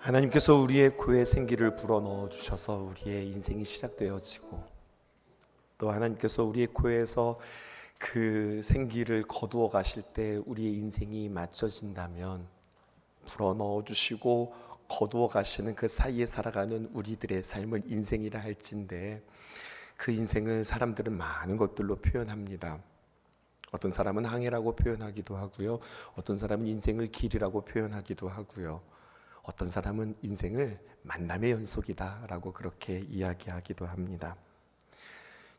하나님께서 우리의 코에 생기를 불어넣어 주셔서 우리의 인생이 시작되어지고, 또 하나님께서 우리의 코에서 그 생기를 거두어 가실 때 우리의 인생이 맞춰진다면, 불어넣어 주시고 거두어 가시는 그 사이에 살아가는 우리들의 삶을 인생이라 할진데, 그 인생을 사람들은 많은 것들로 표현합니다. 어떤 사람은 항해라고 표현하기도 하고요, 어떤 사람은 인생을 길이라고 표현하기도 하고요, 어떤 사람은 인생을 만남의 연속이다 라고 그렇게 이야기하기도 합니다.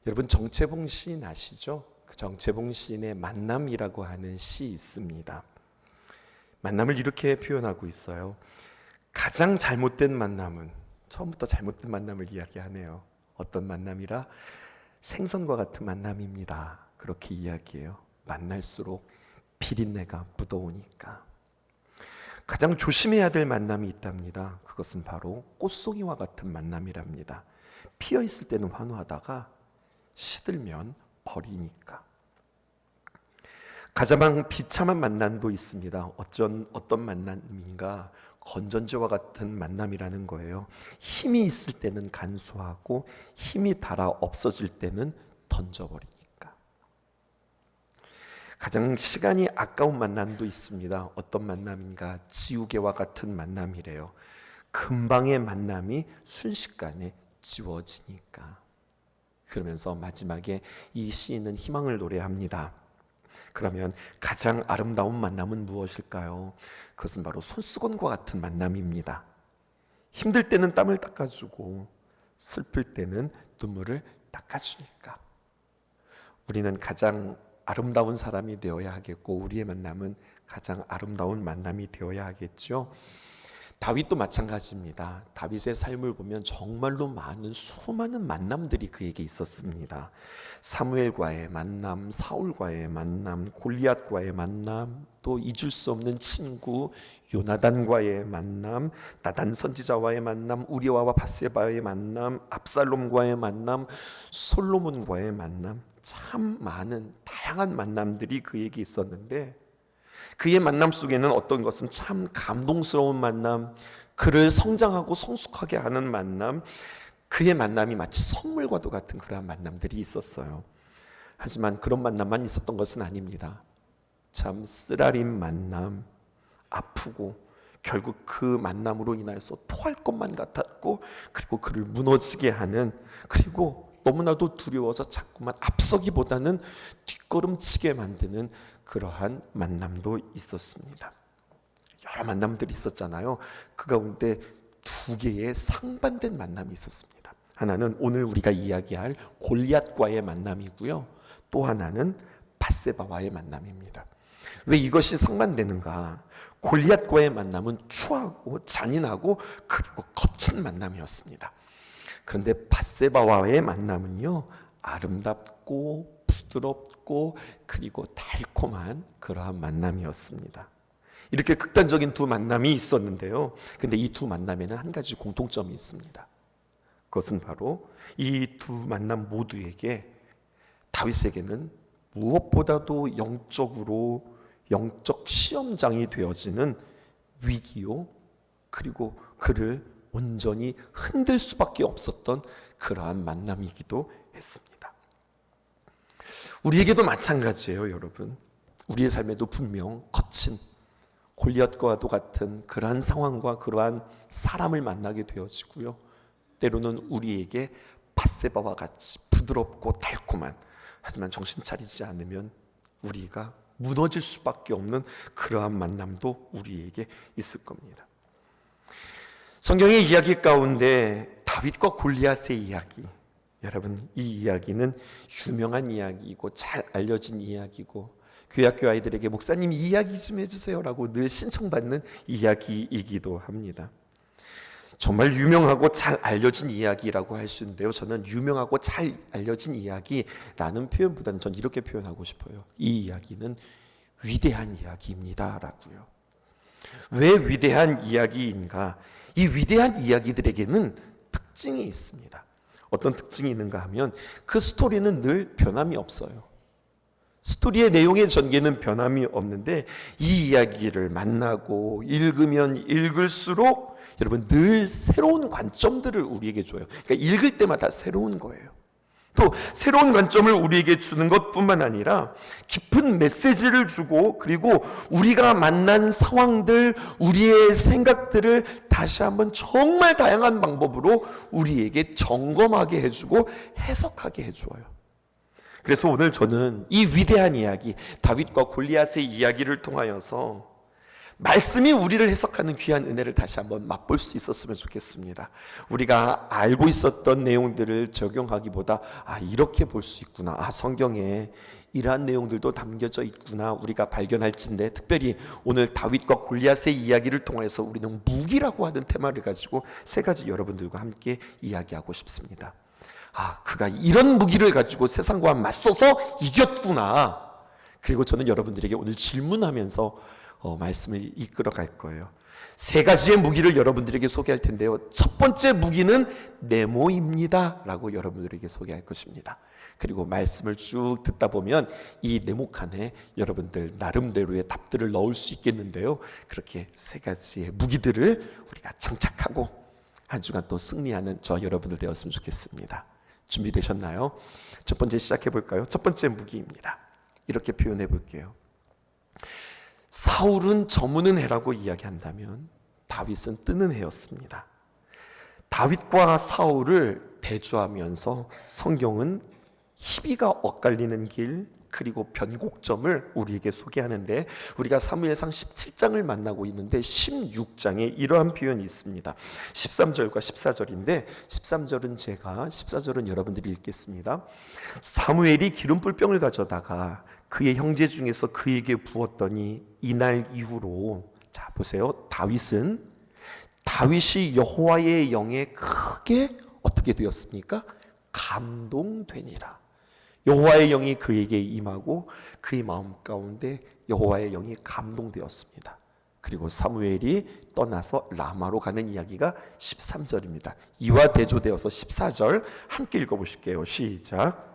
여러분, 정채봉 시인 아시죠? 그 정채봉 시인의 만남이라고 하는 시 있습니다. 만남을 이렇게 표현하고 있어요. 가장 잘못된 만남은, 처음부터 잘못된 만남을 이야기하네요. 어떤 만남이라? 생선과 같은 만남입니다. 그렇게 이야기해요. 만날수록 비린내가 묻어오니까. 가장 조심해야 될 만남이 있답니다. 그것은 바로 꽃송이와 같은 만남이랍니다. 피어 있을 때는 환호하다가 시들면 버리니까. 가장 비참한 만남도 있습니다. 어떤 만남인가? 건전지와 같은 만남이라는 거예요. 힘이 있을 때는 간수하고 힘이 닳아 없어질 때는 던져버리니까. 가장 시간이 아까운 만남도 있습니다. 어떤 만남인가? 지우개와 같은 만남이래요. 금방의 만남이 순식간에 지워지니까. 그러면서 마지막에 이 시인은 희망을 노래합니다. 그러면 가장 아름다운 만남은 무엇일까요? 그것은 바로 손수건과 같은 만남입니다. 힘들 때는 땀을 닦아주고 슬플 때는 눈물을 닦아주니까. 우리는 가장 아름다운 사람이 되어야 하겠고, 우리의 만남은 가장 아름다운 만남이 되어야 하겠죠. 다윗도 마찬가지입니다. 다윗의 삶을 보면 정말로 수많은 만남들이 그에게 있었습니다. 사무엘과의 만남, 사울과의 만남, 골리앗과의 만남, 또 잊을 수 없는 친구 요나단과의 만남, 나단 선지자와의 만남, 우리아와 밧세바의 만남, 압살롬과의 만남, 솔로몬과의 만남, 참 많은 다양한 만남들이 그에게 있었는데, 그의 만남 속에는 어떤 것은 참 감동스러운 만남, 그를 성장하고 성숙하게 하는 만남, 그의 만남이 마치 선물과도 같은 그러한 만남들이 있었어요. 하지만 그런 만남만 있었던 것은 아닙니다. 참 쓰라린 만남, 아프고 결국 그 만남으로 인하여서 토할 것만 같았고, 그리고 그를 무너지게 하는, 그리고 너무나도 두려워서 자꾸만 앞서기보다는 뒷걸음치게 만드는 그러한 만남도 있었습니다. 여러 만남들이 있었잖아요. 그 가운데 두 개의 상반된 만남이 있었습니다. 하나는 오늘 우리가 이야기할 골리앗과의 만남이고요, 또 하나는 밧세바와의 만남입니다. 왜 이것이 상반되는가? 골리앗과의 만남은 추하고 잔인하고 그리고 거친 만남이었습니다. 그런데 밧세바와의 만남은요, 아름답고 부드럽고 그리고 달콤한 그러한 만남이었습니다. 이렇게 극단적인 두 만남이 있었는데요, 근데 이 두 만남에는 한 가지 공통점이 있습니다. 그것은 바로 이 두 만남 모두에게, 다윗에게는 무엇보다도 영적 시험장이 되어지는 위기요, 그리고 그를 온전히 흔들 수밖에 없었던 그러한 만남이기도 했습니다. 우리에게도 마찬가지예요, 여러분. 우리의 삶에도 분명 거친 골리앗과도 같은 그러한 상황과 그러한 사람을 만나게 되어지고요, 때로는 우리에게 밧세바와 같이 부드럽고 달콤한, 하지만 정신 차리지 않으면 우리가 무너질 수밖에 없는 그러한 만남도 우리에게 있을 겁니다. 성경의 이야기 가운데 다윗과 골리앗의 이야기, 여러분, 이 이야기는 유명한 이야기이고 잘 알려진 이야기고, 교회 학교 아이들에게 목사님 이 이야기 좀 해주세요 라고 늘 신청받는 이야기이기도 합니다. 정말 유명하고 잘 알려진 이야기라고 할 수 있는데요, 저는 유명하고 잘 알려진 이야기라는 표현보다는 전 이렇게 표현하고 싶어요. 이 이야기는 위대한 이야기입니다 라고요. 왜 위대한 이야기인가? 이 위대한 이야기들에게는 특징이 있습니다. 어떤 특징이 있는가 하면, 그 스토리는 늘 변함이 없어요. 스토리의 내용의 전개는 변함이 없는데 이 이야기를 만나고 읽으면 읽을수록 여러분 늘 새로운 관점들을 우리에게 줘요. 그러니까 읽을 때마다 새로운 거예요. 또 새로운 관점을 우리에게 주는 것뿐만 아니라 깊은 메시지를 주고, 그리고 우리가 만난 상황들, 우리의 생각들을 다시 한번 정말 다양한 방법으로 우리에게 점검하게 해주고 해석하게 해주어요. 그래서 오늘 저는 이 위대한 이야기, 다윗과 골리앗의 이야기를 통하여서 말씀이 우리를 해석하는 귀한 은혜를 다시 한번 맛볼 수 있었으면 좋겠습니다. 우리가 알고 있었던 내용들을 적용하기보다 이렇게 볼 수 있구나, 성경에 이러한 내용들도 담겨져 있구나 우리가 발견할진데, 특별히 오늘 다윗과 골리앗의 이야기를 통해서 우리는 무기라고 하는 테마를 가지고 세 가지 여러분들과 함께 이야기하고 싶습니다. 그가 이런 무기를 가지고 세상과 맞서서 이겼구나. 그리고 저는 여러분들에게 오늘 질문하면서 말씀을 이끌어 갈 거예요. 세 가지의 무기를 여러분들에게 소개할 텐데요, 첫 번째 무기는 네모입니다 라고 여러분들에게 소개할 것입니다. 그리고 말씀을 쭉 듣다 보면 이 네모칸에 여러분들 나름대로의 답들을 넣을 수 있겠는데요, 그렇게 세 가지의 무기들을 우리가 장착하고 한 주간 또 승리하는 저 여러분들 되었으면 좋겠습니다. 준비되셨나요? 첫 번째 시작해 볼까요? 첫 번째 무기입니다. 이렇게 표현해 볼게요. 사울은 저무는 해라고 이야기한다면 다윗은 뜨는 해였습니다. 다윗과 사울을 대조하면서 성경은 희비가 엇갈리는 길, 그리고 변곡점을 우리에게 소개하는데, 우리가 사무엘상 17장을 만나고 있는데 16장에 이러한 표현이 있습니다. 13절과 14절인데 14절은 여러분들이 읽겠습니다. 사무엘이 기름불병을 가져다가 그의 형제 중에서 그에게 부었더니 이날 이후로, 자 보세요, 다윗이 여호와의 영에 크게 어떻게 되었습니까? 감동되니라. 여호와의 영이 그에게 임하고 그의 마음 가운데 여호와의 영이 감동되었습니다. 그리고 사무엘이 떠나서 라마로 가는 이야기가 13절입니다. 이와 대조되어서 14절 함께 읽어보실게요. 시작.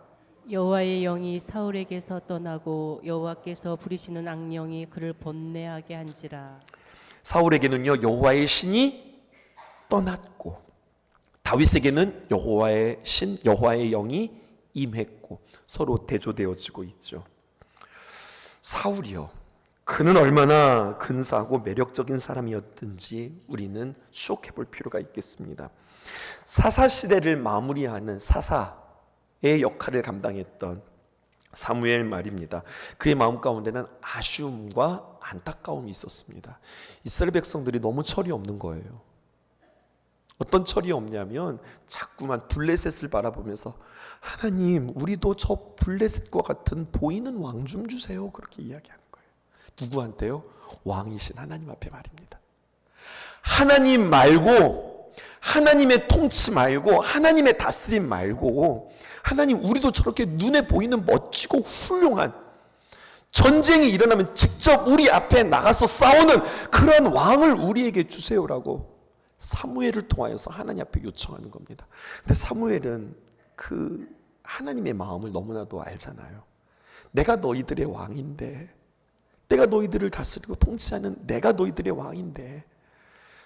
여호와의 영이 사울에게서 떠나고 여호와께서 부리시는 악령이 그를 번뇌하게 한지라. 사울에게는요 여호와의 신이 떠났고, 다윗에게는 여호와의 신, 여호와의 영이 임했고, 서로 대조되어지고 있죠. 사울이요, 그는 얼마나 근사하고 매력적인 사람이었든지 우리는 추억해 볼 필요가 있겠습니다. 사사시대를 마무리하는 사사의 역할을 감당했던 사무엘 말입니다. 그의 마음 가운데는 아쉬움과 안타까움이 있었습니다. 이스라엘 백성들이 너무 철이 없는 거예요. 어떤 철이 없냐면 자꾸만 블레셋을 바라보면서 하나님, 우리도 저 블레셋과 같은 보이는 왕 좀 주세요, 그렇게 이야기하는 거예요. 누구한테요? 왕이신 하나님 앞에 말입니다. 하나님 말고, 하나님의 통치 말고, 하나님의 다스림 말고, 하나님, 우리도 저렇게 눈에 보이는 멋지고 훌륭한, 전쟁이 일어나면 직접 우리 앞에 나가서 싸우는 그런 왕을 우리에게 주세요라고 사무엘을 통하여서 하나님 앞에 요청하는 겁니다. 근데 사무엘은 그 하나님의 마음을 너무나도 알잖아요. 내가 너희들의 왕인데, 내가 너희들을 다스리고 통치하는 내가 너희들의 왕인데,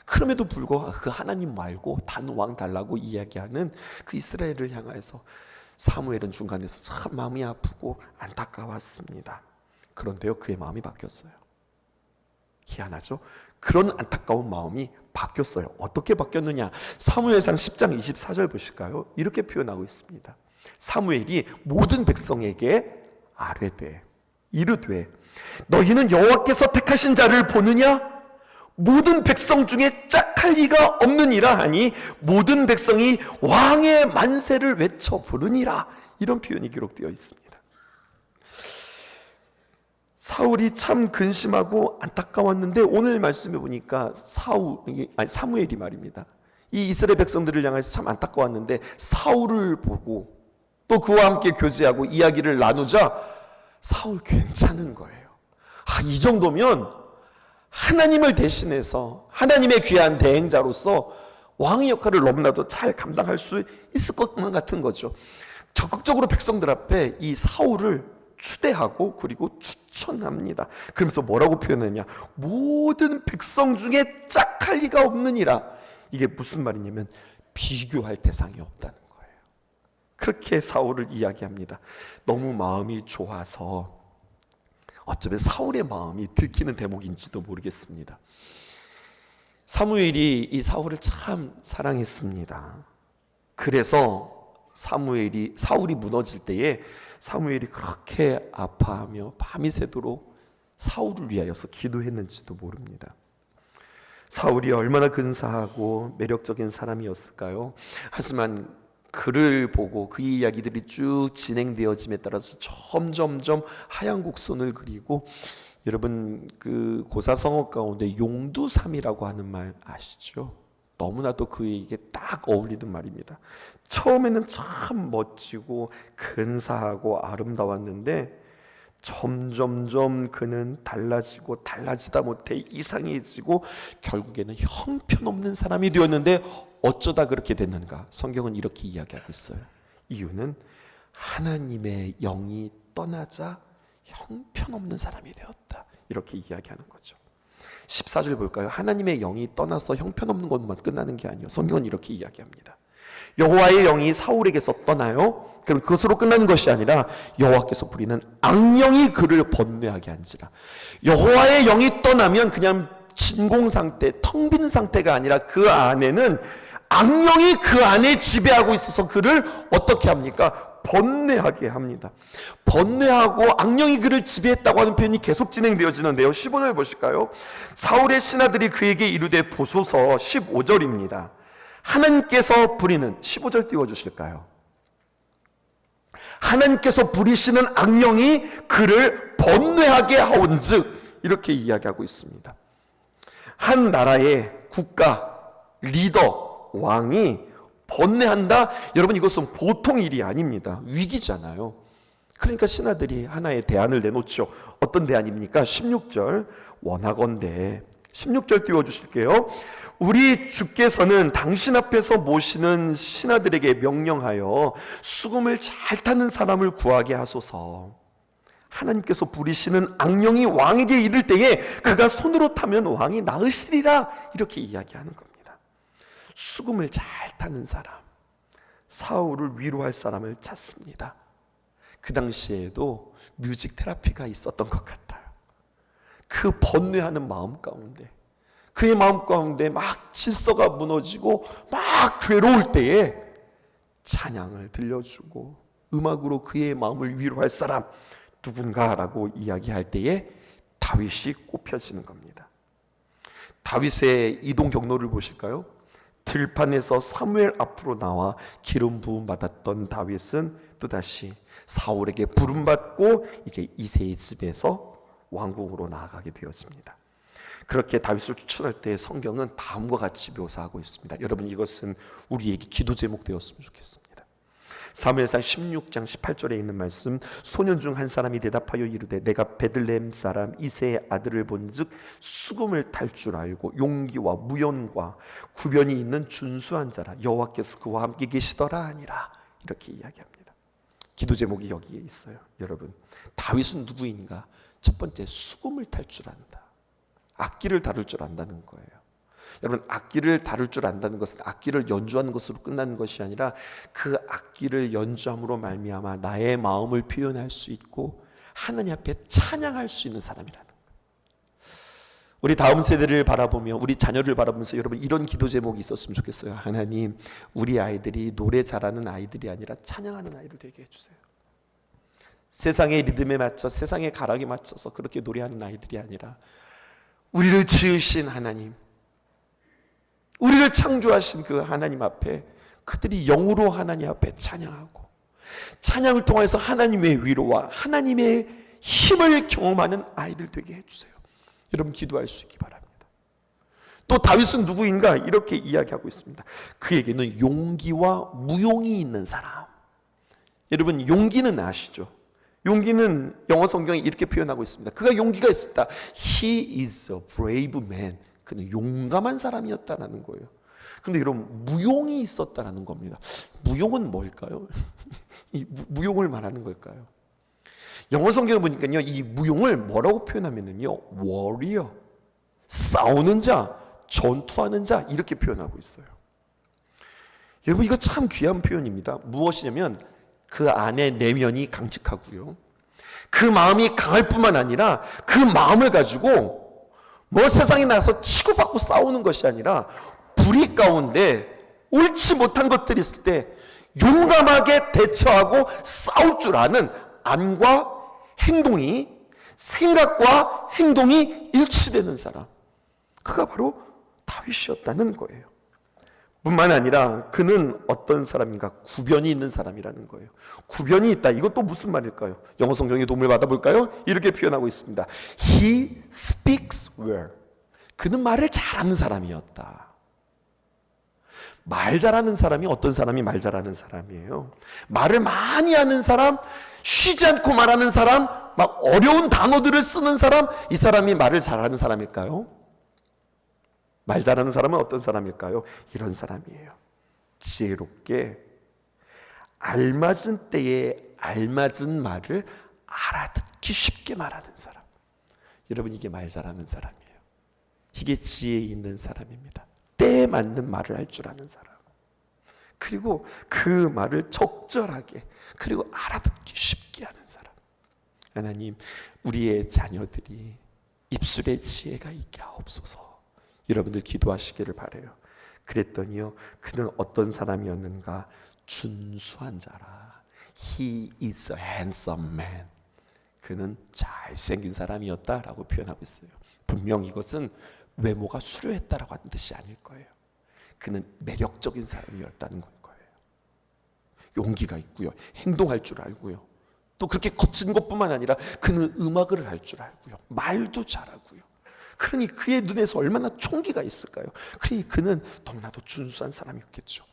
그럼에도 불구하고 그 하나님 말고 단 왕 달라고 이야기하는 그 이스라엘을 향해서 사무엘은 중간에서 참 마음이 아프고 안타까웠습니다. 그런데요, 그의 마음이 바뀌었어요. 희한하죠? 그런 안타까운 마음이 바뀌었어요. 어떻게 바뀌었느냐? 사무엘상 10장 24절 보실까요? 이렇게 표현하고 있습니다. 사무엘이 모든 백성에게 아뢰되 이르되 너희는 여호와께서 택하신 자를 보느냐? 모든 백성 중에 짝할 리가 없느니라 하니 모든 백성이 왕의 만세를 외쳐 부르니라. 이런 표현이 기록되어 있습니다. 사울이 참 근심하고 안타까웠는데 오늘 말씀해 보니까 사무엘이 말입니다. 이 이스라엘 백성들을 향해서 참 안타까웠는데 사울을 보고 또 그와 함께 교제하고 이야기를 나누자 사울 괜찮은 거예요. 이 정도면 하나님을 대신해서 하나님의 귀한 대행자로서 왕의 역할을 너무나도 잘 감당할 수 있을 것만 같은 거죠. 적극적으로 백성들 앞에 이 사울을 추대하고 그리고 추천합니다. 그러면서 뭐라고 표현하냐? 모든 백성 중에 짝할 리가 없느니라. 이게 무슨 말이냐면 비교할 대상이 없다는 거예요. 그렇게 사울을 이야기합니다. 너무 마음이 좋아서 어쩌면 사울의 마음이 들키는 대목인지도 모르겠습니다. 사무엘이 이 사울을 참 사랑했습니다. 그래서 사울이 무너질 때에 사무엘이 그렇게 아파하며 밤이 새도록 사울을 위하여서 기도했는지도 모릅니다. 사울이 얼마나 근사하고 매력적인 사람이었을까요? 하지만 그를 보고 그의 이야기들이 쭉 진행되어짐에 따라서 점점점 하얀 곡선을 그리고, 여러분 그 고사성어 가운데 용두삼이라고 하는 말 아시죠? 너무나도 그에게 딱 어울리는 말입니다. 처음에는 참 멋지고 근사하고 아름다웠는데 점점점 그는 달라지고 달라지다 못해 이상해지고 결국에는 형편없는 사람이 되었는데 어쩌다 그렇게 됐는가? 성경은 이렇게 이야기하고 있어요. 이유는 하나님의 영이 떠나자 형편없는 사람이 되었다. 이렇게 이야기하는 거죠. 14절 볼까요? 하나님의 영이 떠나서 형편없는 것만 끝나는 게 아니에요. 성경은 이렇게 이야기합니다. 여호와의 영이 사울에게서 떠나요. 그럼 그것으로 끝나는 것이 아니라 여호와께서 부리는 악령이 그를 번뇌하게 한지라. 여호와의 영이 떠나면 그냥 진공 상태, 텅 빈 상태가 아니라 그 안에는 악령이 그 안에 지배하고 있어서 그를 어떻게 합니까? 번뇌하게 합니다. 번뇌하고 악령이 그를 지배했다고 하는 표현이 계속 진행되어지는데요. 15절 보실까요? 사울의 신하들이 그에게 이르되 보소서. 15절입니다. 하나님께서 부리는, 15절 띄워주실까요? 하나님께서 부리시는 악령이 그를 번뇌하게 하온즉, 이렇게 이야기하고 있습니다. 한 나라의 국가, 리더, 왕이 번뇌한다? 여러분 이것은 보통 일이 아닙니다. 위기잖아요. 그러니까 신하들이 하나의 대안을 내놓죠. 어떤 대안입니까? 16절 원하건대, 16절 띄워주실게요. 우리 주께서는 당신 앞에서 모시는 신하들에게 명령하여 수금을 잘 타는 사람을 구하게 하소서. 하나님께서 부리시는 악령이 왕에게 이를 때에 그가 손으로 타면 왕이 나으시리라. 이렇게 이야기하는 겁니다. 수금을 잘 타는 사람, 사울을 위로할 사람을 찾습니다. 그 당시에도 뮤직 테라피가 있었던 것 같아요. 그 번뇌하는 마음 가운데, 그의 마음 가운데 막 질서가 무너지고 막 괴로울 때에 찬양을 들려주고 음악으로 그의 마음을 위로할 사람 누군가라고 이야기할 때에 다윗이 꼽혀지는 겁니다. 다윗의 이동 경로를 보실까요? 들판에서 사무엘 앞으로 나와 기름 부음 받았던 다윗은 또다시 사울에게 부름받고 이제 이새의 집에서 왕궁으로 나아가게 되었습니다. 그렇게 다윗을 추천할 때 성경은 다음과 같이 묘사하고 있습니다. 여러분 이것은 우리에게 기도 제목 되었으면 좋겠습니다. 사무엘상 16장 18절에 있는 말씀, 소년 중 한 사람이 대답하여 이르되 내가 베들레헴 사람 이새의 아들을 본즉 수금을 탈 줄 알고 용기와 무연과 구변이 있는 준수한 자라, 여호와께서 그와 함께 계시더라 하니라. 이렇게 이야기합니다. 기도 제목이 여기에 있어요. 여러분 다윗은 누구인가? 첫 번째, 수금을 탈 줄 안다. 악기를 다룰 줄 안다는 거예요. 여러분 악기를 다룰 줄 안다는 것은 악기를 연주하는 것으로 끝나는 것이 아니라 그 악기를 연주함으로 말미암아 나의 마음을 표현할 수 있고 하나님 앞에 찬양할 수 있는 사람이라는 거예요. 우리 다음 세대를 바라보며 우리 자녀를 바라보면서 여러분 이런 기도 제목이 있었으면 좋겠어요. 하나님, 우리 아이들이 노래 잘하는 아이들이 아니라 찬양하는 아이들 되게 해주세요. 세상의 리듬에 맞춰 세상의 가락에 맞춰서 그렇게 노래하는 아이들이 아니라 우리를 지으신 하나님, 우리를 창조하신 그 하나님 앞에 그들이 영으로 하나님 앞에 찬양하고 찬양을 통해서 하나님의 위로와 하나님의 힘을 경험하는 아이들 되게 해주세요. 여러분 기도할 수 있기 바랍니다. 또 다윗은 누구인가? 이렇게 이야기하고 있습니다. 그에게는 용기와 무용이 있는 사람. 여러분 용기는 아시죠? 용기는 영어 성경이 이렇게 표현하고 있습니다. 그가 용기가 있었다. He is a brave man. 그는 용감한 사람이었다라는 거예요. 그런데 여러분 무용이 있었다라는 겁니다. 무용은 뭘까요? 이 무용을 말하는 걸까요? 영어 성경에 보니까요, 이 무용을 뭐라고 표현하면은요, warrior, 싸우는 자, 전투하는 자, 이렇게 표현하고 있어요. 여러분, 이거 참 귀한 표현입니다. 무엇이냐면 그 안에 내면이 강직하고요, 그 마음이 강할 뿐만 아니라 그 마음을 가지고 뭐 세상에 나가서 치고받고 싸우는 것이 아니라 불의 가운데 옳지 못한 것들이 있을 때 용감하게 대처하고 싸울 줄 아는 안과 행동이, 생각과 행동이 일치되는 사람, 그가 바로 다윗이었다는 거예요. 뿐만 아니라 그는 어떤 사람인가? 구변이 있는 사람이라는 거예요. 구변이 있다. 이것도 무슨 말일까요? 영어 성경의 도움을 받아볼까요? 이렇게 표현하고 있습니다. He speaks well. 그는 말을 잘하는 사람이었다. 말 잘하는 사람이 어떤 사람이 말 잘하는 사람이에요? 말을 많이 하는 사람, 쉬지 않고 말하는 사람, 막 어려운 단어들을 쓰는 사람, 이 사람이 말을 잘하는 사람일까요? 말 잘하는 사람은 어떤 사람일까요? 이런 사람이에요. 지혜롭게 알맞은 때에 알맞은 말을 알아듣기 쉽게 말하는 사람. 여러분, 이게 말 잘하는 사람이에요. 이게 지혜 있는 사람입니다. 때에 맞는 말을 할 줄 아는 사람. 그리고 그 말을 적절하게, 그리고 알아듣기 쉽게 하는 사람. 하나님, 우리의 자녀들이 입술에 지혜가 있게 하옵소서. 여러분들 기도하시기를 바라요. 그랬더니요, 그는 어떤 사람이었는가? 준수한 자라. He is a handsome man. 그는 잘생긴 사람이었다라고 표현하고 있어요. 분명 이것은 외모가 수려했다라고 하는 뜻이 아닐 거예요. 그는 매력적인 사람이었다는 거예요. 용기가 있고요, 행동할 줄 알고요, 또 그렇게 거친 것뿐만 아니라 그는 음악을 할 줄 알고요, 말도 잘하고요. 그러니 그의 눈에서 얼마나 총기가 있을까요? 그러니 그는 너무나도 준수한 사람이었겠죠.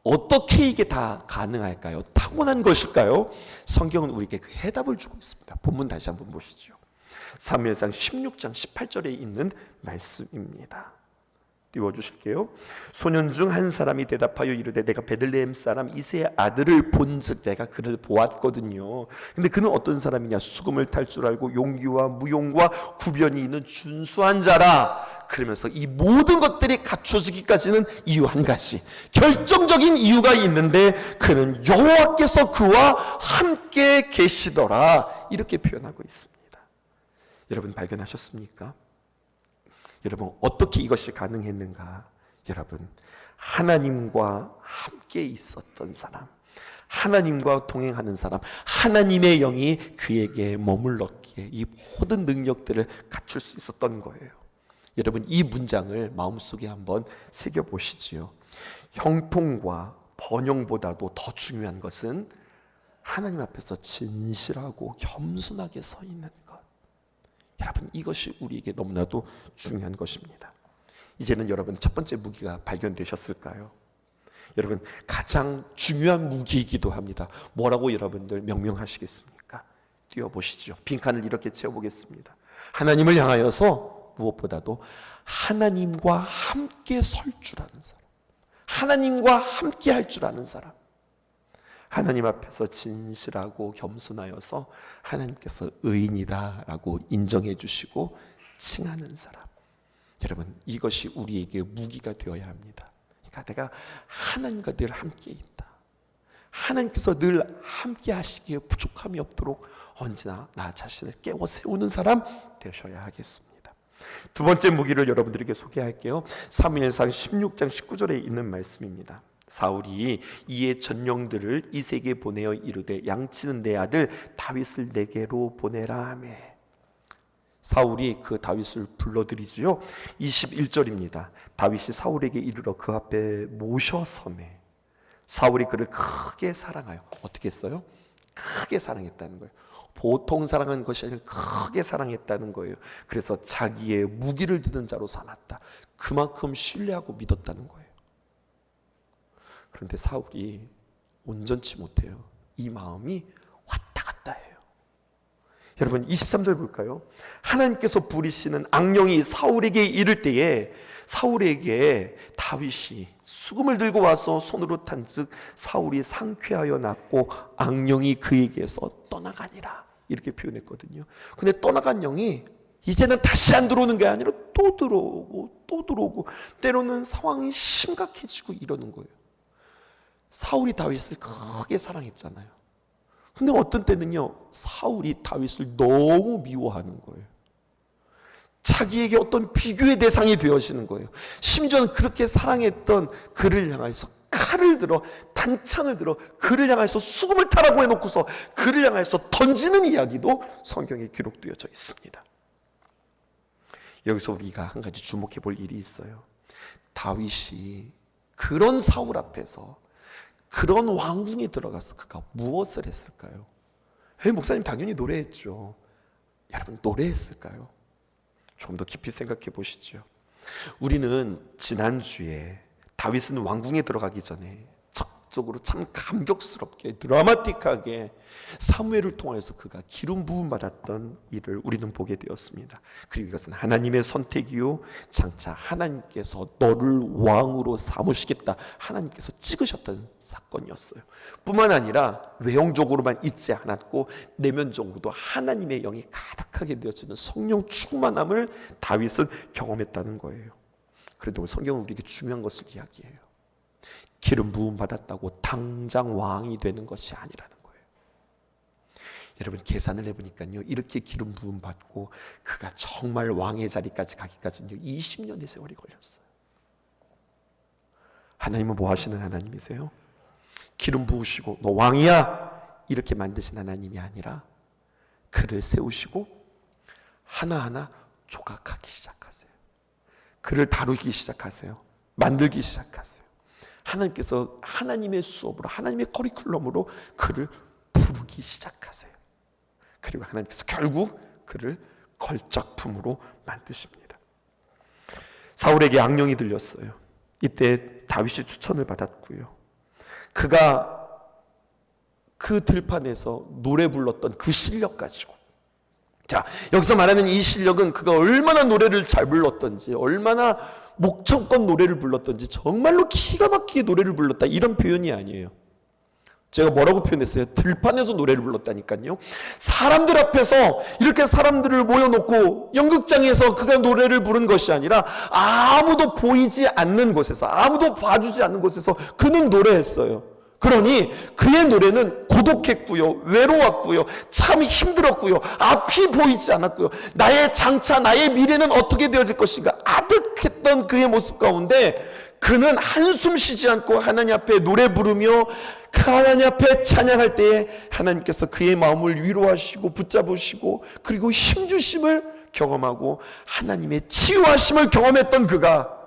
어떻게 이게 다 가능할까요? 타고난 것일까요? 성경은 우리에게 그 해답을 주고 있습니다. 본문 다시 한번 보시죠. 사무엘상 16장 18절에 있는 말씀입니다. 띄워주실게요. 소년 중 한 사람이 대답하여 이르되 내가 베들레헴 사람 이새의 아들을 본즉 내가 그를 보았거든요. 근데 그는 어떤 사람이냐? 수금을 탈 줄 알고 용기와 무용과 구변이 있는 준수한 자라. 그러면서 이 모든 것들이 갖춰지기까지는 이유 한 가지, 결정적인 이유가 있는데 그는 여호와께서 그와 함께 계시더라. 이렇게 표현하고 있습니다. 여러분, 발견하셨습니까? 여러분, 어떻게 이것이 가능했는가? 여러분, 하나님과 함께 있었던 사람, 하나님과 동행하는 사람, 하나님의 영이 그에게 머물렀기에 이 모든 능력들을 갖출 수 있었던 거예요. 여러분, 이 문장을 마음속에 한번 새겨보시지요. 형통과 번영보다도 더 중요한 것은 하나님 앞에서 진실하고 겸손하게 서 있는 것. 여러분, 이것이 우리에게 너무나도 중요한 것입니다. 이제는 여러분, 첫 번째 무기가 발견되셨을까요? 여러분, 가장 중요한 무기이기도 합니다. 뭐라고 여러분들 명명하시겠습니까? 띄워보시죠. 빈칸을 이렇게 채워보겠습니다. 하나님을 향하여서 무엇보다도 하나님과 함께 설 줄 아는 사람, 하나님과 함께 할 줄 아는 사람, 하나님 앞에서 진실하고 겸손하여서 하나님께서 의인이다라고 인정해 주시고 칭하는 사람. 여러분, 이것이 우리에게 무기가 되어야 합니다. 그러니까 내가 하나님과 늘 함께 있다, 하나님께서 늘 함께 하시기에 부족함이 없도록 언제나 나 자신을 깨워 세우는 사람 되셔야 하겠습니다. 두 번째 무기를 여러분들에게 소개할게요. 사무엘상 16장 19절에 있는 말씀입니다. 사울이 이에 전령들을 이색에 보내어 이르되 양치는 내 아들 다윗을 내게로 보내라 하며, 사울이 그 다윗을 불러들이지요. 21절입니다. 다윗이 사울에게 이르러 그 앞에 모셔서매 사울이 그를 크게 사랑하여, 어떻게 했어요? 크게 사랑했다는 거예요. 보통 사랑하는 것이 아니라 크게 사랑했다는 거예요. 그래서 자기의 무기를 드는 자로 삼았다. 그만큼 신뢰하고 믿었다는 거예요. 그런데 사울이 온전치 못해요. 이 마음이 왔다 갔다 해요. 여러분, 23절 볼까요? 하나님께서 부리시는 악령이 사울에게 이를 때에 사울에게 다윗이 수금을 들고 와서 손으로 탄즉 사울이 상쾌하여 낫고 악령이 그에게서 떠나가니라. 이렇게 표현했거든요. 근데 떠나간 영이 이제는 다시 안 들어오는 게 아니라 또 들어오고 또 들어오고, 때로는 상황이 심각해지고 이러는 거예요. 사울이 다윗을 크게 사랑했잖아요. 근데 어떤 때는요, 사울이 다윗을 너무 미워하는 거예요. 자기에게 어떤 비교의 대상이 되어지는 거예요. 심지어는 그렇게 사랑했던 그를 향해서 칼을 들어, 단창을 들어 그를 향해서 수금을 타라고 해놓고서 그를 향해서 던지는 이야기도 성경에 기록되어져 있습니다. 여기서 우리가 한 가지 주목해 볼 일이 있어요. 다윗이 그런 사울 앞에서, 그런 왕궁에 들어가서 그가 무엇을 했을까요? 목사님 당연히 노래했죠. 여러분 노래했을까요? 좀 더 깊이 생각해 보시죠. 우리는 지난주에 다윗은 왕궁에 들어가기 전에 적극적으로 참 감격스럽게 드라마틱하게 사무엘을 통해서 그가 기름 부음 받았던 일을 우리는 보게 되었습니다. 그리고 이것은 하나님의 선택이요, 장차 하나님께서 너를 왕으로 삼으시겠다 하나님께서 찍으셨던 사건이었어요. 뿐만 아니라 외형적으로만 있지 않았고 내면적으로도 하나님의 영이 가득하게 되어지는 성령 충만함을 다윗은 경험했다는 거예요. 그래도 성경은 우리에게 중요한 것을 이야기해요. 기름 부음 받았다고 당장 왕이 되는 것이 아니라는 거예요. 여러분 계산을 해보니까요, 이렇게 기름 부음 받고 그가 정말 왕의 자리까지 가기까지는 20년의 세월이 걸렸어요. 하나님은 뭐 하시는 하나님이세요? 기름 부으시고 너 왕이야 이렇게 만드신 하나님이 아니라 그를 세우시고 하나하나 조각하기 시작하세요. 그를 다루기 시작하세요. 만들기 시작하세요. 하나님께서 하나님의 수업으로, 하나님의 커리큘럼으로 그를 부르기 시작하세요. 그리고 하나님께서 결국 그를 걸작품으로 만드십니다. 사울에게 악령이 들렸어요. 이때 다윗이 추천을 받았고요. 그가 그 들판에서 노래 불렀던 그 실력 가지고, 자, 여기서 말하는 이 실력은 그가 얼마나 노래를 잘 불렀던지, 얼마나 목청껏 노래를 불렀던지, 정말로 기가 막히게 노래를 불렀다 이런 표현이 아니에요. 제가 뭐라고 표현했어요? 들판에서 노래를 불렀다니까요. 사람들 앞에서 이렇게 사람들을 모여놓고 연극장에서 그가 노래를 부른 것이 아니라 아무도 보이지 않는 곳에서, 아무도 봐주지 않는 곳에서 그는 노래했어요. 그러니 그의 노래는 고독했고요, 외로웠고요, 참 힘들었고요, 앞이 보이지 않았고요, 나의 장차, 나의 미래는 어떻게 되어질 것인가 아득했던 그의 모습 가운데 그는 한숨 쉬지 않고 하나님 앞에 노래 부르며 그 하나님 앞에 찬양할 때에 하나님께서 그의 마음을 위로하시고 붙잡으시고 그리고 힘주심을 경험하고 하나님의 치유하심을 경험했던 그가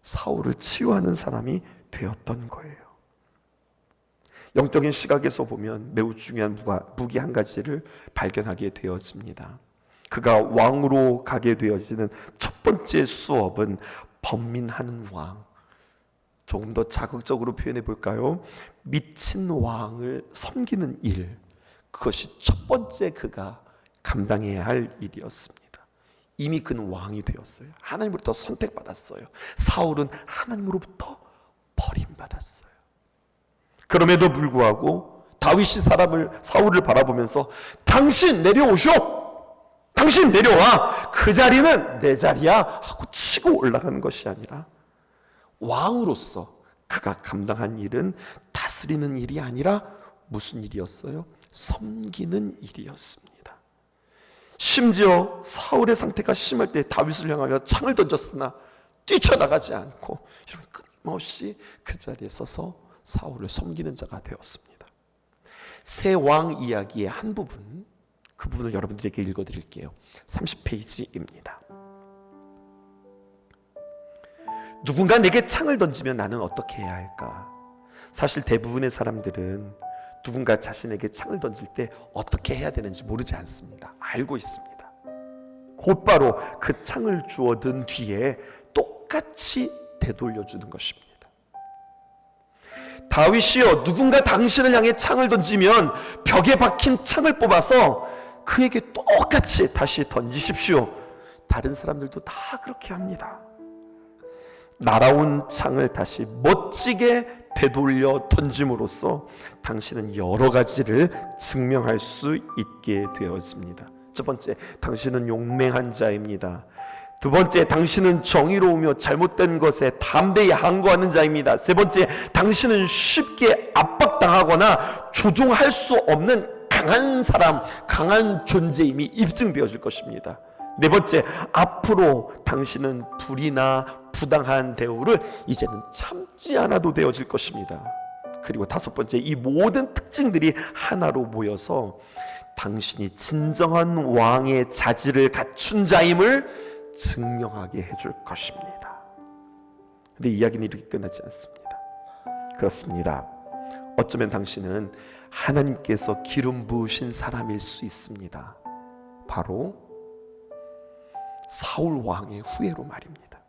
사울을 치유하는 사람이 되었던 거예요. 영적인 시각에서 보면 매우 중요한 무기 한 가지를 발견하게 되어집니다. 그가 왕으로 가게 되어지는 첫 번째 수업은 번민하는 왕. 조금 더 자극적으로 표현해 볼까요? 미친 왕을 섬기는 일. 그것이 첫 번째 그가 감당해야 할 일이었습니다. 이미 그는 왕이 되었어요. 하나님으로부터 선택받았어요. 사울은 하나님으로부터 버림받았어요. 그럼에도 불구하고 다윗이 사울을 바라보면서 당신 내려오쇼! 당신 내려와! 그 자리는 내 자리야! 하고 치고 올라가는 것이 아니라 왕으로서 그가 감당한 일은 다스리는 일이 아니라 무슨 일이었어요? 섬기는 일이었습니다. 심지어 사울의 상태가 심할 때 다윗을 향하여 창을 던졌으나 뛰쳐나가지 않고 끊임없이 그 자리에 서서 사울을 섬기는 자가 되었습니다. 새 왕 이야기의 한 부분, 그 부분을 여러분들에게 읽어드릴게요. 30페이지입니다. 누군가 내게 창을 던지면 나는 어떻게 해야 할까? 사실 대부분의 사람들은 누군가 자신에게 창을 던질 때 어떻게 해야 되는지 모르지 않습니다. 알고 있습니다. 곧바로 그 창을 주워든 뒤에 똑같이 되돌려주는 것입니다. 다윗이여, 누군가 당신을 향해 창을 던지면 벽에 박힌 창을 뽑아서 그에게 똑같이 다시 던지십시오. 다른 사람들도 다 그렇게 합니다. 날아온 창을 다시 멋지게 되돌려 던짐으로써 당신은 여러 가지를 증명할 수 있게 되었습니다. 첫 번째, 당신은 용맹한 자입니다. 두 번째, 당신은 정의로우며 잘못된 것에 담대히 항거하는 자입니다. 세 번째, 당신은 쉽게 압박당하거나 조종할 수 없는 강한 사람, 강한 존재임이 입증되어질 것입니다. 네 번째, 앞으로 당신은 불이나 부당한 대우를 이제는 참지 않아도 되어질 것입니다. 그리고 다섯 번째, 이 모든 특징들이 하나로 모여서 당신이 진정한 왕의 자질을 갖춘 자임을 증명하게 해줄 것입니다. 근데 이야기는 이렇게 끝나지 않습니다. 그렇습니다. 어쩌면 당신은 하나님께서 기름 부으신 사람일 수 있습니다. 바로 사울 왕의 후예로 말입니다.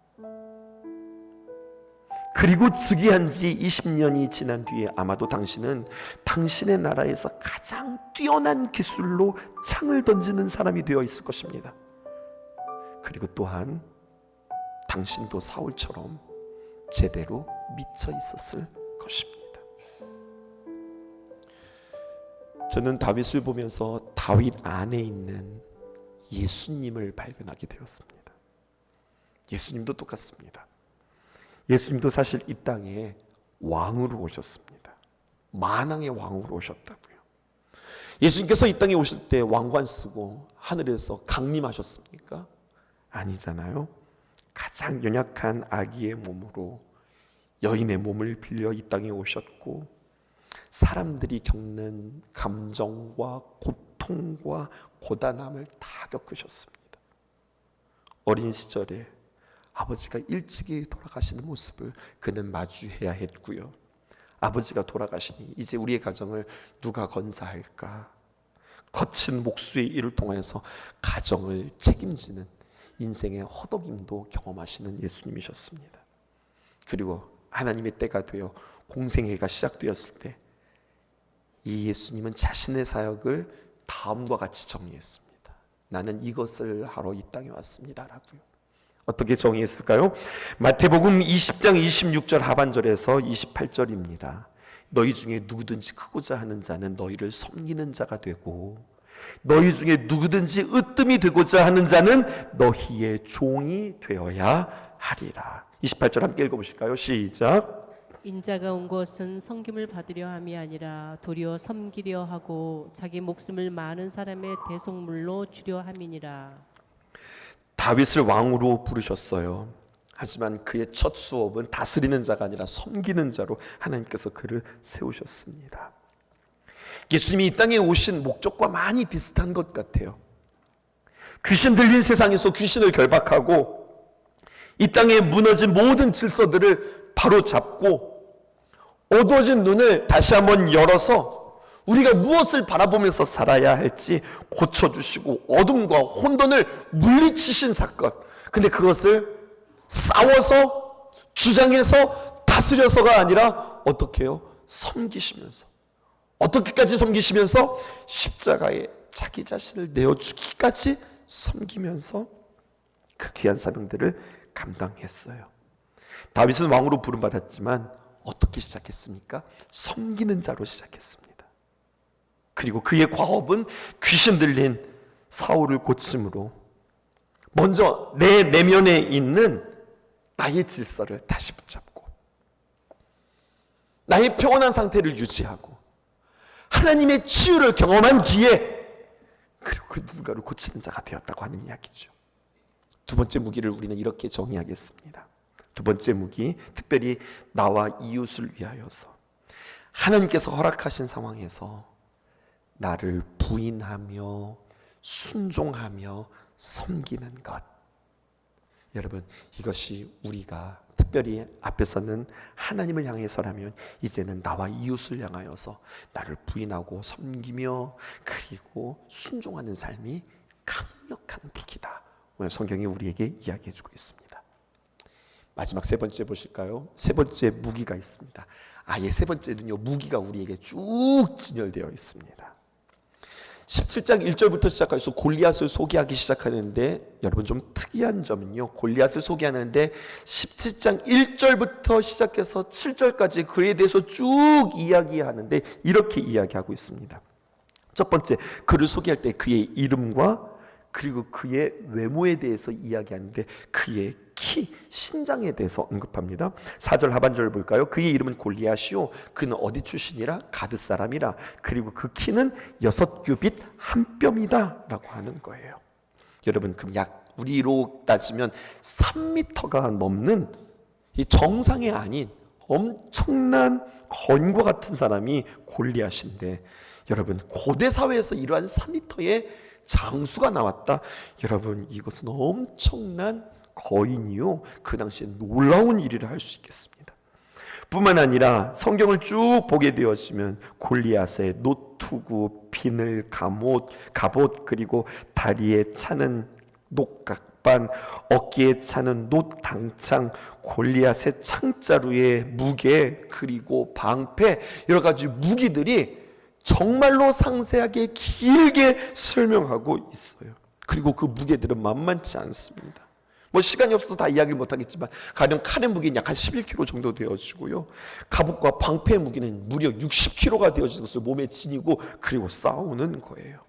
그리고 즉위한 지 20년이 지난 뒤에 아마도 당신은 당신의 나라에서 가장 뛰어난 기술로 창을 던지는 사람이 되어 있을 것입니다. 그리고 또한 당신도 사울처럼 제대로 미쳐 있었을 것입니다. 저는 다윗을 보면서 다윗 안에 있는 예수님을 발견하게 되었습니다. 예수님도 똑같습니다. 예수님도 사실 이 땅에 왕으로 오셨습니다. 만왕의 왕으로 오셨다고요. 예수님께서 이 땅에 오실 때 왕관 쓰고 하늘에서 강림하셨습니까? 아니잖아요. 가장 연약한 아기의 몸으로 여인의 몸을 빌려 이 땅에 오셨고, 사람들이 겪는 감정과 고통과 고단함을 다 겪으셨습니다. 어린 시절에 아버지가 일찍이 돌아가시는 모습을 그는 마주해야 했고요. 아버지가 돌아가시니 이제 우리의 가정을 누가 건사할까? 거친 목수의 일을 통해서 가정을 책임지는 인생의 허덕임도 경험하시는 예수님이셨습니다. 그리고 하나님의 때가 되어 공생애가 시작되었을 때 이 예수님은 자신의 사역을 다음과 같이 정의했습니다. 나는 이것을 하러 이 땅에 왔습니다 라고요. 어떻게 정의했을까요? 마태복음 20장 26절 하반절에서 28절입니다. 너희 중에 누구든지 크고자 하는 자는 너희를 섬기는 자가 되고, 너희 중에 누구든지 으뜸이 되고자 하는 자는 너희의 종이 되어야 하리라. 28절 함께 읽어보실까요? 시작. 인자가 온 것은 섬김을 받으려 함이 아니라 도리어 섬기려 하고 자기 목숨을 많은 사람의 대속물로 주려 함이니라. 다윗을 왕으로 부르셨어요. 하지만 그의 첫 수업은 다스리는 자가 아니라 섬기는 자로 하나님께서 그를 세우셨습니다. 예수님이 이 땅에 오신 목적과 많이 비슷한 것 같아요. 귀신 들린 세상에서 귀신을 결박하고 이 땅에 무너진 모든 질서들을 바로잡고 어두워진 눈을 다시 한번 열어서 우리가 무엇을 바라보면서 살아야 할지 고쳐주시고 어둠과 혼돈을 물리치신 사건. 근데 그것을 싸워서 주장해서 다스려서가 아니라 어떻게 해요? 섬기시면서. 어떻게까지 섬기시면서? 십자가에 자기 자신을 내어주기까지 섬기면서 그 귀한 사명들을 감당했어요. 다윗은 왕으로 부름받았지만 어떻게 시작했습니까? 섬기는 자로 시작했습니다. 그리고 그의 과업은 귀신 들린 사울을 고침으로 먼저 내 내면에 있는 나의 질서를 다시 붙잡고 나의 평온한 상태를 유지하고 하나님의 치유를 경험한 뒤에 그리고 그 누군가를 고치는 자가 되었다고 하는 이야기죠. 두 번째 무기를 우리는 이렇게 정의하겠습니다. 두 번째 무기, 특별히 나와 이웃을 위하여서 하나님께서 허락하신 상황에서 나를 부인하며 순종하며 섬기는 것. 여러분, 이것이 우리가 특별히 앞에서는 하나님을 향해서라면 이제는 나와 이웃을 향하여서 나를 부인하고 섬기며 그리고 순종하는 삶이 강력한 무기다. 오늘 성경이 우리에게 이야기해주고 있습니다. 마지막 세 번째 보실까요? 세 번째 무기가 있습니다. 아예 세 번째는요, 무기가 우리에게 쭉 진열되어 있습니다. 17장 1절부터 시작해서 골리앗을 소개하기 시작하는데, 여러분 좀 특이한 점은요, 골리앗을 소개하는데 17장 1절부터 시작해서 7절까지 그에 대해서 쭉 이야기하는데 이렇게 이야기하고 있습니다. 첫 번째, 그를 소개할 때 그의 이름과 그리고 그의 외모에 대해서 이야기하는데 그의 키, 신장에 대해서 언급합니다. 4절 하반절을 볼까요? 그의 이름은 골리앗이요, 그는 어디 출신이라? 가드 사람이라. 그리고 그 키는 6규빗 한 뼘이다 라고 하는 거예요. 여러분, 그럼 약 우리로 따지면 3m가 넘는 이 정상이 아닌 엄청난 건과 같은 사람이 골리앗인데, 여러분 고대 사회에서 이러한 3m의 장수가 나왔다. 여러분, 이것은 엄청난 거인이요, 그 당시에 놀라운 일이라 할 수 있겠습니다. 뿐만 아니라 성경을 쭉 보게 되었으면 골리앗의 노투구, 비늘, 갑옷, 그리고 다리에 차는 녹각반, 어깨에 차는 노당창, 골리앗의 창자루의 무게, 그리고 방패, 여러 가지 무기들이 정말로 상세하게 길게 설명하고 있어요. 그리고 그 무게들은 만만치 않습니다. 뭐 시간이 없어서 다 이야기를 못하겠지만, 가령 칼의 무게는 약 한 11kg 정도 되어지고요, 갑옷과 방패의 무게는 무려 60kg가 되어지는 것을 몸에 지니고 그리고 싸우는 거예요.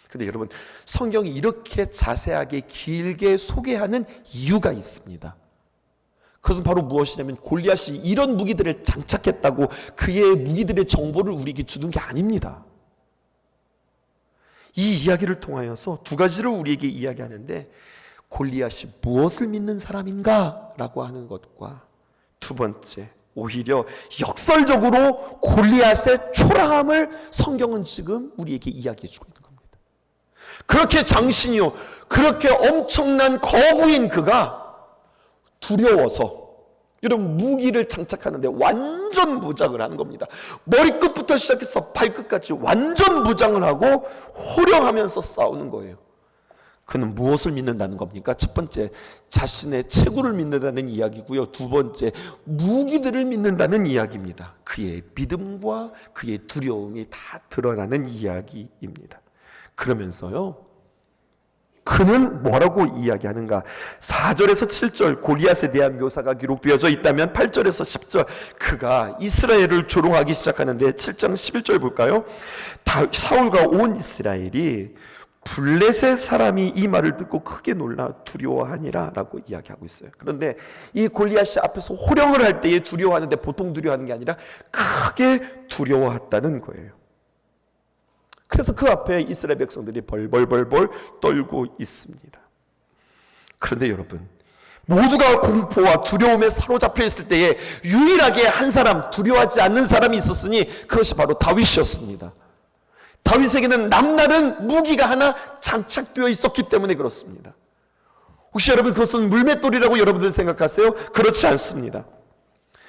근데 여러분, 성경이 이렇게 자세하게 길게 소개하는 이유가 있습니다. 그것은 바로 무엇이냐면, 골리앗이 이런 무기들을 장착했다고 그의 무기들의 정보를 우리에게 주는 게 아닙니다. 이 이야기를 통하여서 두 가지를 우리에게 이야기하는데, 골리앗이 무엇을 믿는 사람인가 라고 하는 것과, 두 번째, 오히려 역설적으로 골리앗의 초라함을 성경은 지금 우리에게 이야기해 주고 있는 겁니다. 그렇게 장신이요, 그렇게 엄청난 거부인 그가 두려워서, 여러분, 무기를 장착하는데 완전 무장을 하는 겁니다. 머리끝부터 시작해서 발끝까지 완전 무장을 하고 호령하면서 싸우는 거예요. 그는 무엇을 믿는다는 겁니까? 첫 번째, 자신의 체구를 믿는다는 이야기고요, 두 번째, 무기들을 믿는다는 이야기입니다. 그의 믿음과 그의 두려움이 다 드러나는 이야기입니다. 그러면서요, 그는 뭐라고 이야기하는가? 4절에서 7절 골리앗에 대한 묘사가 기록되어져 있다면 8절에서 10절 그가 이스라엘을 조롱하기 시작하는데, 7장 11절 볼까요? 사울과 온 이스라엘이 블레셋 사람이 이 말을 듣고 크게 놀라 두려워하니라 라고 이야기하고 있어요. 그런데 이 골리앗이 앞에서 호령을 할 때에 두려워하는데, 보통 두려워하는 게 아니라 크게 두려워했다는 거예요. 그래서 그 앞에 이스라엘 백성들이 벌벌벌벌 떨고 있습니다. 그런데 여러분, 모두가 공포와 두려움에 사로잡혀 있을 때에 유일하게 한 사람, 두려워하지 않는 사람이 있었으니 그것이 바로 다윗이었습니다. 다윗에게는 남다른 무기가 하나 장착되어 있었기 때문에 그렇습니다. 혹시 여러분, 그것은 물맷돌이라고 여러분들 생각하세요? 그렇지 않습니다.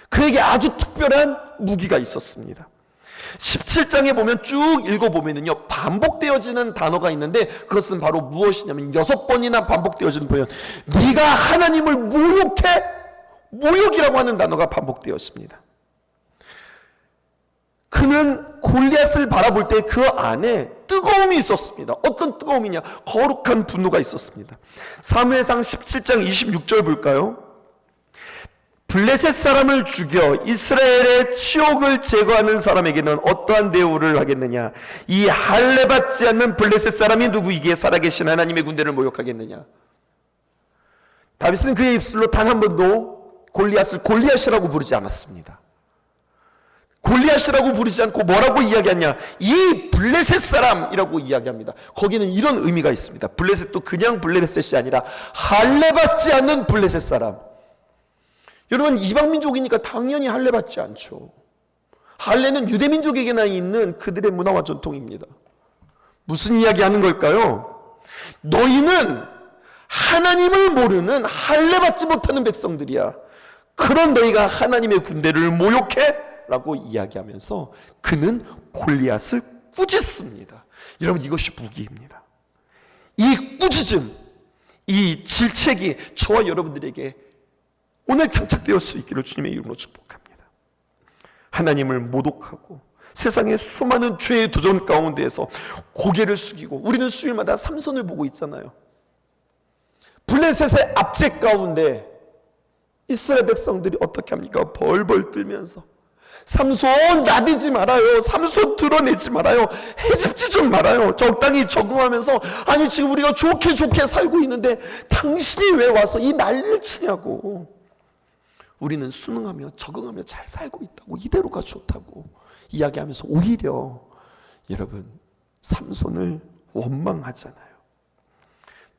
그에게 아주 특별한 무기가 있었습니다. 17장에 보면 쭉 읽어보면요, 반복되어지는 단어가 있는데, 그것은 바로 무엇이냐면 6번이나 반복되어지는 표현, 네가 하나님을 모욕해, 모욕이라고 하는 단어가 반복되었습니다. 그는 골리앗을 바라볼 때 그 안에 뜨거움이 있었습니다. 어떤 뜨거움이냐? 거룩한 분노가 있었습니다. 사무엘상 17장 26절 볼까요? 블레셋 사람을 죽여 이스라엘의 치욕을 제거하는 사람에게는 어떠한 대우를 하겠느냐? 이 할례 받지 않는 블레셋 사람이 누구이기에 살아계신 하나님의 군대를 모욕하겠느냐? 다윗은 그의 입술로 단 한 번도 골리앗을 골리앗이라고 부르지 않았습니다. 골리앗이라고 부르지 않고 뭐라고 이야기하냐? 이 블레셋 사람이라고 이야기합니다. 거기는 이런 의미가 있습니다. 블레셋도 그냥 블레셋이 아니라 할례 받지 않는 블레셋 사람. 여러분, 이방민족이니까 당연히 할례 받지 않죠. 할례는 유대민족에게나 있는 그들의 문화와 전통입니다. 무슨 이야기하는 걸까요? 너희는 하나님을 모르는 할례 받지 못하는 백성들이야. 그런 너희가 하나님의 군대를 모욕해? 라고 이야기하면서 그는 골리앗을 꾸짖습니다. 여러분, 이것이 무기입니다. 이 꾸짖음, 이 질책이 저와 여러분들에게 오늘 장착되어 수 있기를 주님의 이름으로 축복합니다. 하나님을 모독하고 세상의 수많은 죄의 도전 가운데에서 고개를 숙이고, 우리는 수요일마다 삼손을 보고 있잖아요. 블레셋의 압제 가운데 이스라엘 백성들이 어떻게 합니까? 벌벌 떨면서 삼손 나대지 말아요, 삼손 드러내지 말아요, 해집지 좀 말아요, 적당히 적응하면서, 아니 지금 우리가 좋게 살고 있는데 당신이 왜 와서 이 난리를 치냐고. 우리는 순응하며 적응하며 잘 살고 있다고, 이대로가 좋다고 이야기하면서 오히려 여러분 삼손을 원망하잖아요.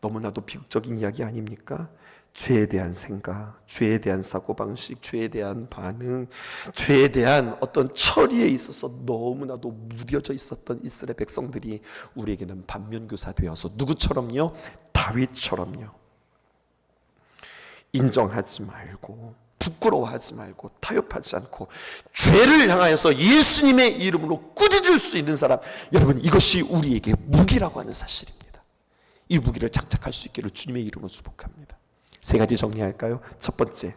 너무나도 비극적인 이야기 아닙니까? 죄에 대한 생각, 죄에 대한 사고방식, 죄에 대한 반응, 죄에 대한 어떤 처리에 있어서 너무나도 무뎌져 있었던 이스라엘 백성들이 우리에게는 반면교사 되어서 누구처럼요? 다윗처럼요. 인정하지 말고, 부끄러워하지 말고, 타협하지 않고 죄를 향하여서 예수님의 이름으로 꾸짖을 수 있는 사람, 여러분 이것이 우리에게 무기라고 하는 사실입니다. 이 무기를 장착할 수 있기를 주님의 이름으로 축복합니다. 세 가지 정리할까요? 첫 번째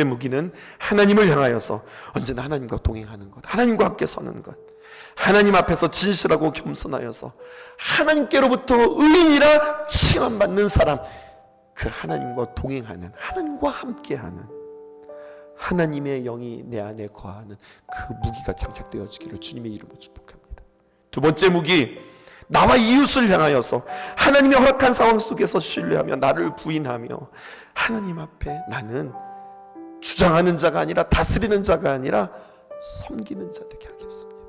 무기는 하나님을 향하여서 언제나 하나님과 동행하는 것, 하나님과 함께 서는 것, 하나님 앞에서 진실하고 겸손하여서 하나님께로부터 의인이라 칭함받는 사람, 그 하나님과 동행하는, 하나님과 함께하는, 하나님의 영이 내 안에 거하는 그 무기가 장착되어지기를 주님의 이름으로 축복합니다. 두 번째 무기, 나와 이웃을 향하여서 하나님의 허락한 상황 속에서 신뢰하며 나를 부인하며 하나님 앞에 나는 주장하는 자가 아니라, 다스리는 자가 아니라 섬기는 자 되게 하겠습니다.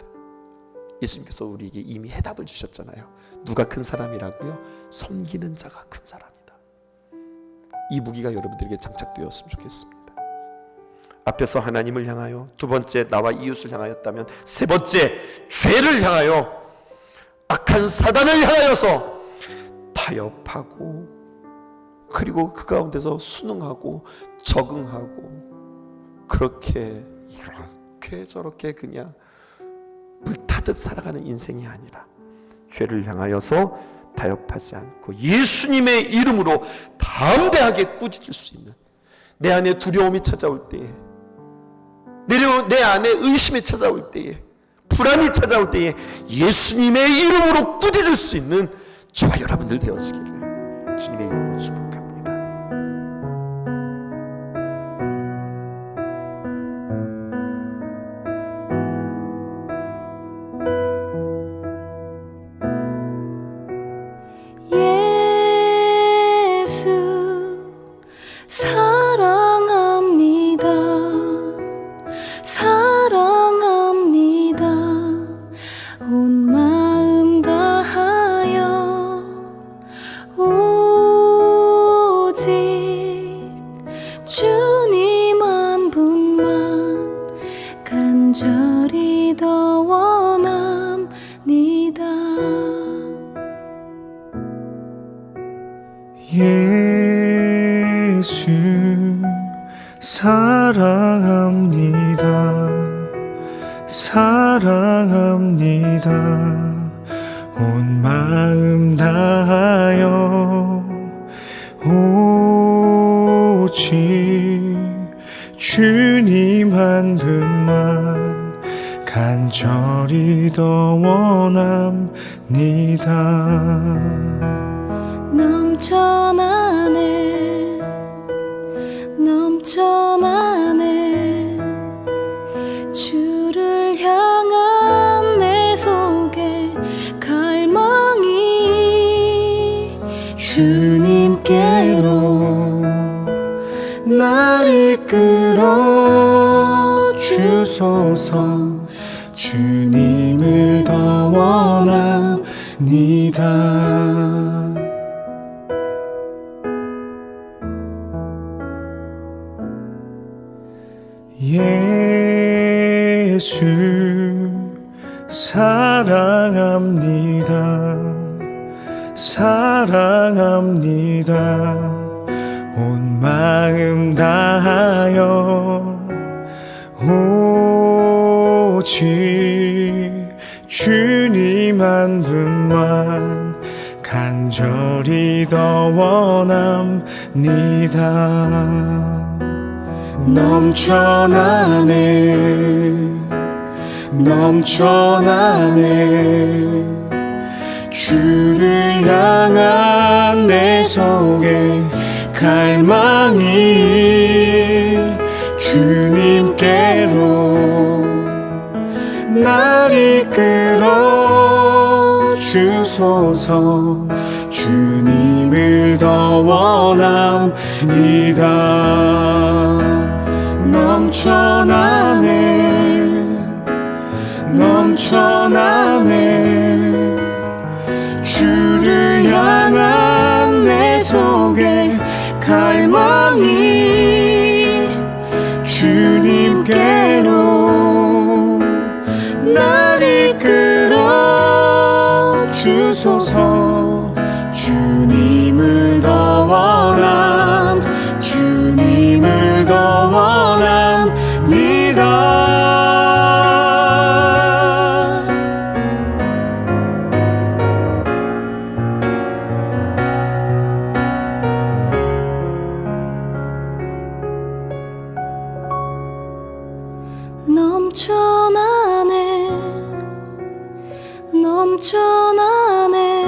예수님께서 우리에게 이미 해답을 주셨잖아요. 누가 큰 사람이라고요? 섬기는 자가 큰 사람이다. 이 무기가 여러분들에게 장착되었으면 좋겠습니다. 앞에서 하나님을 향하여, 두 번째 나와 이웃을 향하였다면, 세 번째 죄를 향하여, 악한 사단을 향하여서 타협하고, 그리고 그 가운데서 순응하고 적응하고, 그렇게 이렇게 저렇게 그냥 불타듯 살아가는 인생이 아니라 죄를 향하여서 타협하지 않고 예수님의 이름으로 담대하게 꾸짖을 수 있는, 내 안에 두려움이 찾아올 때에, 내 안에 의심이 찾아올 때에, 불안이 찾아올 때에 예수님의 이름으로 꾸짖을 수 있는 저와 여러분들 되어지기를 주님의 이름으로 축복합니다. 주님 한 분만 간절히 더 원합니다. 예수 사랑합니다. 사랑합니다. 온 마음 다하여 오직 주님 한 분만 간절히 더 원합니다. 넘쳐나네 주를 향한 내 속에 갈망이 주님께로 날 이끌어 주소서. 주님을 더 원합니다. 예수 사랑합니다. 사랑합니다. 온 마음 다하여 오직 주님 한 분만 간절히 더 원합니다. 넘쳐나네 넘쳐나네. 주를 향한 내 속에 갈망이 주님께로 날 이끌어 주소서. 주님을 더 원합니다. 넘쳐나네 넘쳐나네. 주를 향한 내 속에 갈망이 주님께로 날 이끌어 주소서. 주님을 더 원함 주님을 더 원합니다. 넘쳐나네 넘쳐나네.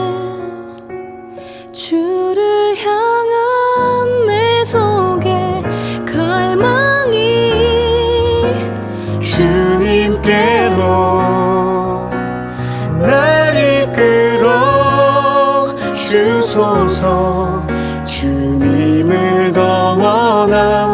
주를 향한 내 속에 갈망이 주님께로 날 이끌어 주소서. 주님을 더 원합니다.